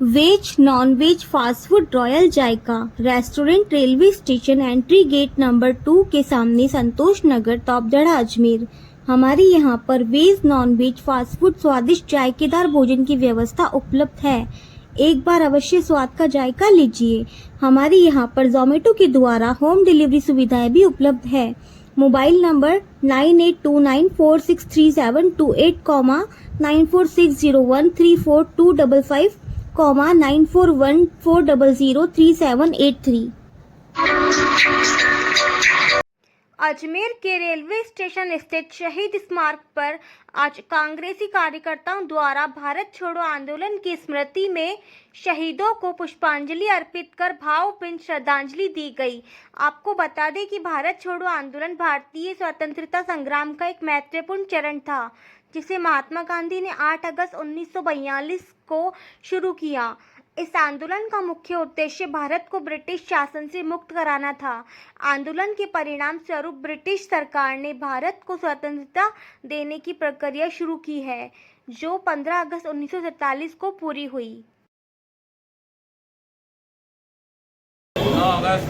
Veg non veg fast food Royal Zayka restaurant railway station entry gate number 2 के सामने संतोष नगर तोपदड़ा अजमेर। हमारे यहाँ पर veg non veg fast food स्वादिष्ट जायकेदार भोजन की व्यवस्था उपलब्ध है। एक बार अवश्य स्वाद का जायका लीजिए। हमारे यहाँ पर जोमेटो के द्वारा होम डिलीवरी सुविधाएं भी उपलब्ध है। Mobile number 9829463728, 9460134255, 9414003783। अजमेर के रेलवे स्टेशन स्थित शहीद स्मारक पर आज कांग्रेसी कार्यकर्ताओं द्वारा भारत छोड़ो आंदोलन की स्मृति में शहीदों को पुष्पांजलि अर्पित कर भावभीनी श्रद्धांजलि दी गई। आपको बता दें कि भारत छोड़ो आंदोलन भारतीय स्वतंत्रता संग्राम का एक महत्वपूर्ण चरण था, जिसे महात्मा गांधी ने 8 अगस्त 1942 को शुरू किया। इस आंदोलन का मुख्य उद्देश्य भारत को ब्रिटिश शासन से मुक्त कराना था। आंदोलन के परिणाम स्वरूप ब्रिटिश सरकार ने भारत को स्वतंत्रता देने की प्रक्रिया शुरू की है, जो 15 अगस्त 1947 को पूरी हुई। 9 अगस्त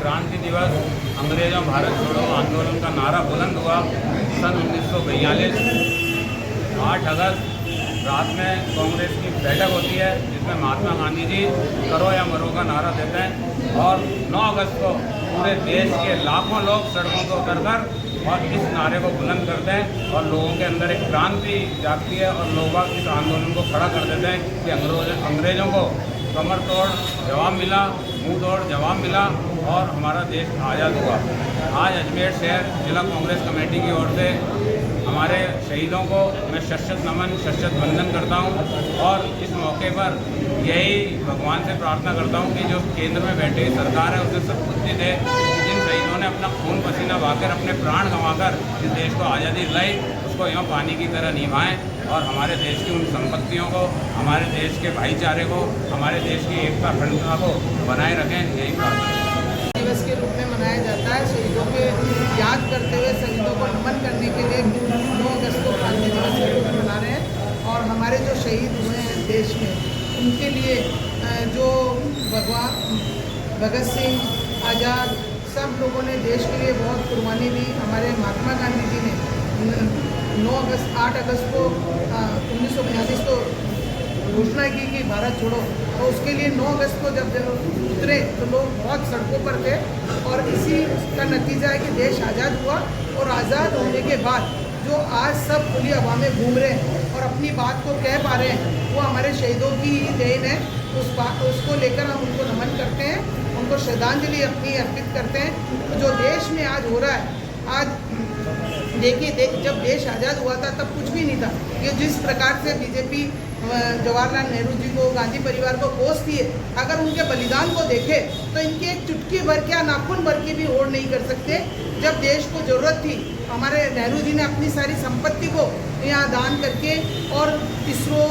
क्रांति दिवस अंग्रेजों भारत छोड़ो आंदोलन का नारा बुलंद हुआ। सन 1942 8 अगस्त रात में कांग्रेस की बैठक होती है, जिसमें महात्मा गांधी जी करो या मरो का नारा देते हैं और 9 अगस्त को पूरे देश के लाखों लोग सड़कों पर उतरकर और इस नारे को बुलंद करते हैं और लोगों के अंदर एक क्रांति जागती है और लोग इस आंदोलन को खड़ा कर देते हैं कि अंग्रेजों को कमर तोड़ जवाब मिला, मुंह तोड़ जवाब मिला और हमारा देश आज़ाद हुआ। आज अजमेर शहर जिला कांग्रेस कमेटी की ओर से हमारे शहीदों को मैं शत नमन शत वंदन करता हूं और इस मौके पर यही भगवान से प्रार्थना करता हूं कि जो केंद्र में बैठी हुई सरकार है उसे सद्बुद्धि दे कि जिन शहीदों ने अपना खून पसीना बहाकर अपने प्राण गंवाकर इस देश को आज़ादी दिलाई, उसको यूँ पानी की तरह निभाएं और हमारे देश की उन संपत्तियों को, हमारे देश के भाईचारे को, हमारे देश की एकता अखंडता को बनाए रखें। यही प्रार्थना दिवस के रूप में मनाया जाता है। शहीदों के याद करते हुए शहीदों को नमन करने के लिए 9 अगस्त को क्रांति दिवस के रूप में मना रहे हैं और हमारे जो शहीद हुए हैं देश में, उनके लिए जो भगत सिंह, आज़ाद, सब लोगों ने देश के लिए बहुत कुर्बानी दी। हमारे महात्मा गांधी जी ने 8 अगस्त को 1942 को घोषणा की कि भारत छोड़ो, तो उसके लिए 9 अगस्त को जब उतरे तो लोग बहुत सड़कों पर थे और इसी का नतीजा है कि देश आज़ाद हुआ। और आज़ाद होने के बाद जो आज सब खुली हवा में घूम रहे हैं और अपनी बात को कह पा रहे हैं, वो हमारे शहीदों की ही देन है। उसको लेकर हम उनको नमन करते हैं, उनको श्रद्धांजलि अपनी अर्पित करते हैं। तो जो देश में आज हो रहा है, आज देखिए जब देश आज़ाद हुआ था तब कुछ भी नहीं था। ये जिस प्रकार से बीजेपी जवाहरलाल नेहरू जी को, गांधी परिवार को कोसती है, अगर उनके बलिदान को देखे तो इनकी एक चुटकी भर के या नाखून भर की भी होड़ नहीं कर सकते। जब देश को ज़रूरत थी, हमारे नेहरू जी ने अपनी सारी संपत्ति को यहाँ दान करके और इसरो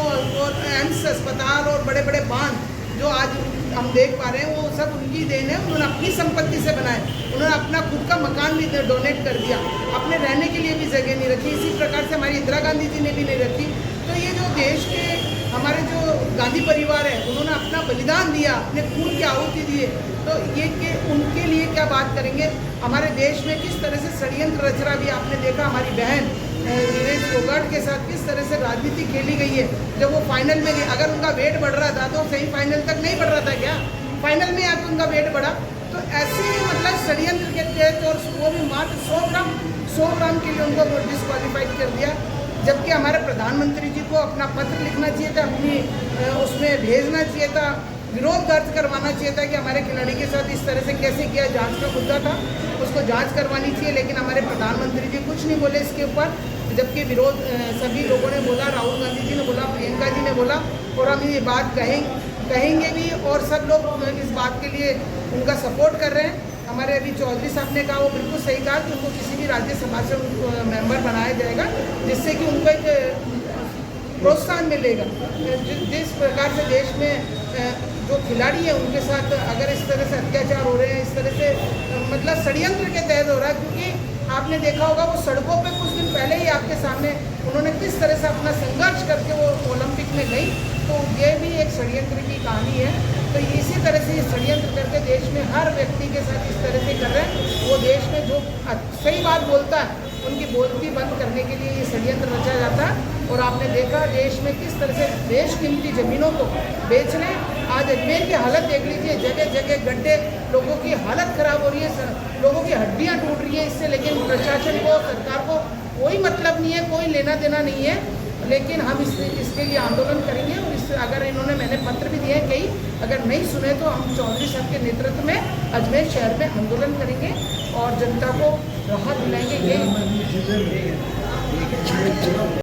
और एम्स अस्पताल और बड़े बड़े बांध जो आज हम देख पा रहे हैं, वो सब उनकी देन है। उन्होंने अपनी संपत्ति से बनाए, उन्होंने अपना खुद का मकान भी डोनेट कर दिया, अपने रहने के लिए भी जगह नहीं रखी। इसी प्रकार से हमारी इंदिरा गांधी जी ने भी नहीं रखी। तो ये जो देश के हमारे जो गांधी परिवार है, उन्होंने अपना बलिदान दिया, अपने खून की आहुति दिए, तो ये कि उनके लिए क्या बात करेंगे। हमारे देश में किस तरह से षड्यंत्र रच रहा भी आपने देखा। हमारी बहन वीरेश फोगाट के साथ किस तरह से राजनीति खेली गई है। जब वो फाइनल में गए, अगर उनका वेट बढ़ रहा था तो सही फाइनल तक नहीं बढ़ रहा था क्या? फाइनल में आकर उनका वेट बढ़ा। तो ऐसे मतलब षड्यंत्र के तहत और वो भी मात्र 100 ग्राम के लिए उनको डिस्क्वालीफाइड कर दिया। जबकि हमारे प्रधानमंत्री जी को अपना पत्र लिखना चाहिए था, अपनी उसमें भेजना चाहिए था, विरोध दर्ज करवाना चाहिए था कि हमारे खिलाड़ी के साथ इस तरह से कैसे किया। जांच का मुद्दा था, उसको जांच करवानी चाहिए, लेकिन हमारे प्रधानमंत्री जी कुछ नहीं बोले इसके ऊपर। जबकि विरोध सभी लोगों ने बोला, राहुल गांधी जी ने बोला, प्रियंका जी ने बोला और हम ये बात कहेंगे भी और सब लोग इस बात के लिए उनका सपोर्ट कर रहे हैं। हमारे अभी चौधरी साहब ने कहा, वो बिल्कुल सही कहा कि उनको किसी भी राज्यसभा से उनको मेंबर बनाया जाएगा, जिससे कि उनको एक प्रोत्साहन मिलेगा। जिस प्रकार से देश में जो खिलाड़ी है उनके साथ अगर इस तरह से अत्याचार हो रहे हैं, इस तरह से मतलब षड्यंत्र के तहत हो रहा है, क्योंकि आपने देखा होगा वो सड़कों पे कुछ दिन पहले ही आपके सामने उन्होंने किस तरह से अपना संघर्ष करके वो ओलंपिक में गई। तो ये भी एक षड्यंत्र की कहानी है। तो इसी तरह से षड्यंत्र करके देश में हर व्यक्ति के साथ इस तरह से कर रहे हैं। वो देश में जो सही बात बोलता है उनकी बोलती बंद करने के लिए ये षड्यंत्र रचा जाता है। और आपने देखा देश में किस तरह से बेशकीमती ज़मीनों को बेचने, आज अजमेर की हालत देख लीजिए, जगह जगह गड्ढे, लोगों की हालत ख़राब हो रही है, लोगों की हड्डियां टूट रही है इससे। लेकिन प्रशासन को, सरकार को कोई मतलब नहीं है, कोई लेना देना नहीं है। लेकिन हम इसके लिए आंदोलन करेंगे। और इससे अगर मैंने पत्र भी दिए हैं कई, अगर नहीं सुने तो हम चौधरी साहब के नेतृत्व में अजमेर शहर में आंदोलन करेंगे और जनता को राहत दिलाएंगे। यही